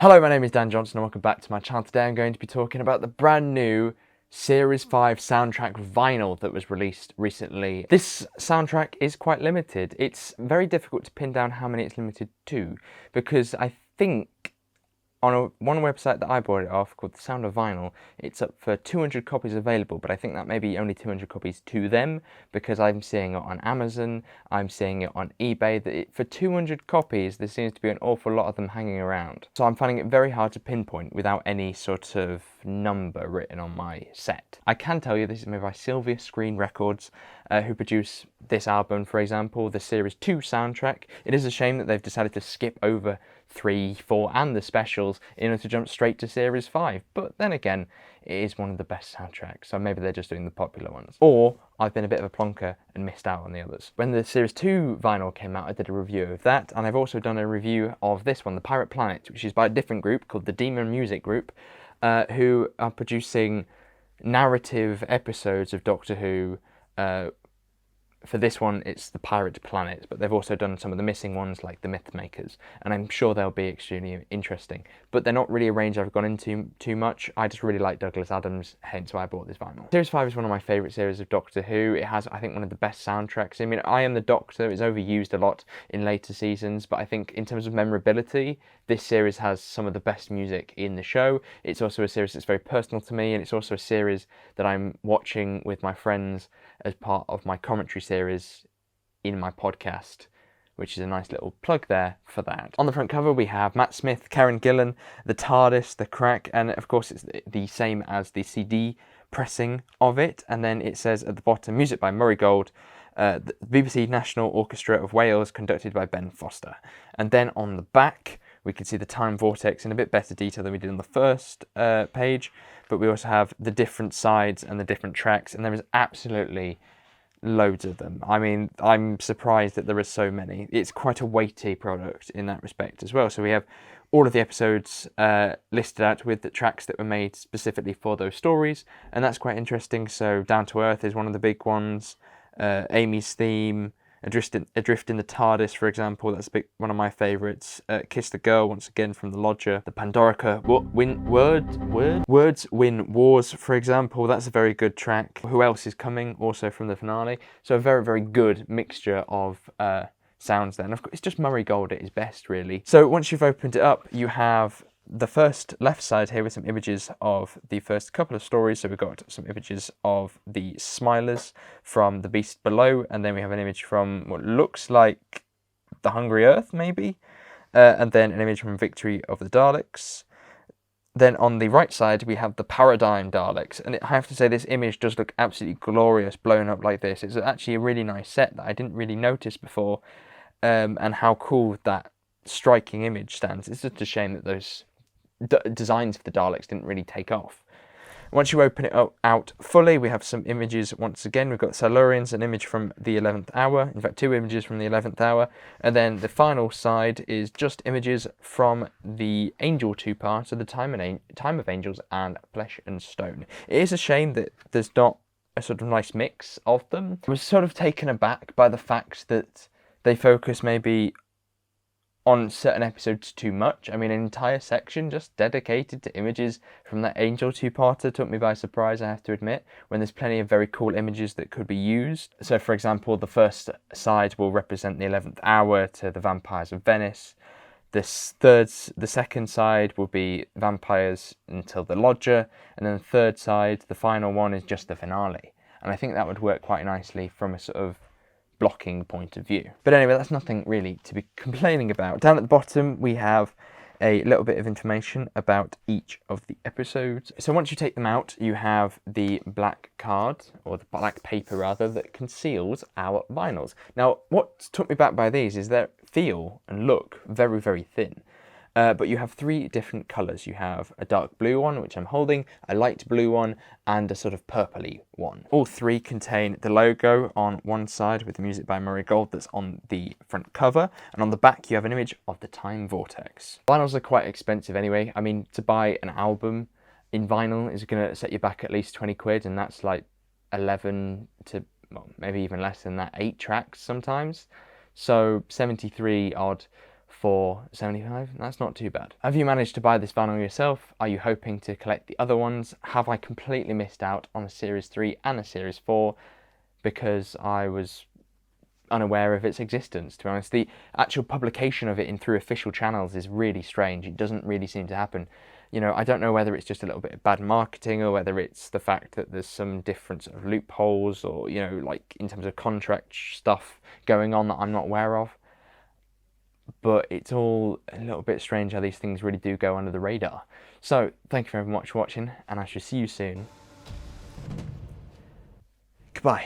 Hello, my name is Dan Johnson and welcome back to my channel. Today I'm going to be talking about the brand new Series 5 soundtrack vinyl that was released recently. This soundtrack is quite limited. It's very difficult to pin down how many it's limited to, because I think on one website that I bought it off called The Sound of Vinyl, it's up for 200 copies available, but I think that may be only 200 copies to them, because I'm seeing it on Amazon, I'm seeing it on eBay, that for 200 copies there seems to be an awful lot of them hanging around. So I'm finding it very hard to pinpoint without any sort of number written on my set. I can tell you this is made by Sylvia Screen Records, who produce this album, for example, the Series 2 soundtrack. It is a shame that they've decided to skip over 3, 4 and the specials in order to jump straight to Series 5, but then again, it is one of the best soundtracks, so maybe they're just doing the popular ones. Or I've been a bit of a plonker and missed out on the others. When the Series 2 vinyl came out, I did a review of that, and I've also done a review of this one, The Pirate Planet, which is by a different group called the Demon Music Group, who are producing narrative episodes of Doctor Who. For this one, it's the Pirate Planet, but they've also done some of the missing ones like the Myth Makers, and I'm sure they'll be extremely interesting. But they're not really a range I've gone into too much. I just really like Douglas Adams, hence why I bought this vinyl. Series 5 is one of my favourite series of Doctor Who. It has, I think, one of the best soundtracks. I mean, I Am the Doctor is overused a lot in later seasons, but I think in terms of memorability, this series has some of the best music in the show. It's also a series that's very personal to me, and it's also a series that I'm watching with my friends as part of my commentary series in my podcast, which is a nice little plug there for that. On the front cover we have Matt Smith, Karen Gillan, the TARDIS, the Crack, and of course it's the same as the CD pressing of it, and then it says at the bottom, music by Murray Gold, the BBC National Orchestra of Wales, conducted by Ben Foster. And then on the back we can see the time vortex in a bit better detail than we did on the first page, but we also have the different sides and the different tracks, and there is absolutely loads of them. I mean, I'm surprised that there are so many. It's quite a weighty product in that respect as well. So we have all of the episodes listed out with the tracks that were made specifically for those stories, and that's quite interesting. So Down to Earth is one of the big ones, Amy's Theme, Adrift in the TARDIS, for example, that's one of my favourites. Kiss the Girl, once again from The Lodger. The Pandorica, Words Win Wars, for example, that's a very good track. Who Else Is Coming, also from the finale. So a very, very good mixture of sounds there. And of course, it's just Murray Gold at his best, really. So once you've opened it up, you have the first left side here with some images of the first couple of stories. So we've got some images of the Smilers from The Beast Below, and then we have an image from what looks like The Hungry Earth, maybe, and then an image from Victory of the Daleks. Then on the right side, we have the Paradigm Daleks, and I have to say this image does look absolutely glorious blown up like this. It's actually a really nice set that I didn't really notice before, and how cool that striking image stands. It's just a shame that those designs for the Daleks didn't really take off. Once you open it out fully, we have some images once again. We've got Silurians, an image from the 11th hour, in fact 2 images from the 11th hour, and then the final side is just images from the Angel two-part, so the Time of Angels and Flesh and Stone. It is a shame that there's not a sort of nice mix of them. I was sort of taken aback by the fact that they focus maybe on certain episodes too much. I mean, an entire section just dedicated to images from that Angel two-parter took me by surprise, I have to admit, when there's plenty of very cool images that could be used. So, for example, the first side will represent the 11th hour to the Vampires of Venice. The second side will be vampires until the Lodger, and then the third side, the final one, is just the finale. And I think that would work quite nicely from a sort of blocking point of view. But anyway, that's nothing really to be complaining about. Down at the bottom we have a little bit of information about each of the episodes. So once you take them out, you have the black card, or the black paper rather, that conceals our vinyls. Now, what took me back by these is their feel and look very, very thin. But you have 3 different colours. You have a dark blue one, which I'm holding, a light blue one, and a sort of purpley one. All 3 contain the logo on one side with the music by Murray Gold that's on the front cover, and on the back you have an image of the Time Vortex. Vinyls are quite expensive anyway. I mean, to buy an album in vinyl is going to set you back at least 20 quid, and that's like 11 to, well, maybe even less than that, 8 tracks sometimes. So 73 odd for £75. That's not too bad. Have you managed to buy this vinyl yourself? Are you hoping to collect the other ones? Have I completely missed out on a Series 3 and a Series 4 because I was unaware of its existence, to be honest? The actual publication of it in through official channels is really strange. It doesn't really seem to happen. You know, I don't know whether it's just a little bit of bad marketing or whether it's the fact that there's some different sort of loopholes or, you know, like in terms of contract stuff going on that I'm not aware of. But it's all a little bit strange how these things really do go under the radar. So, thank you very much for watching, and I shall see you soon. Goodbye.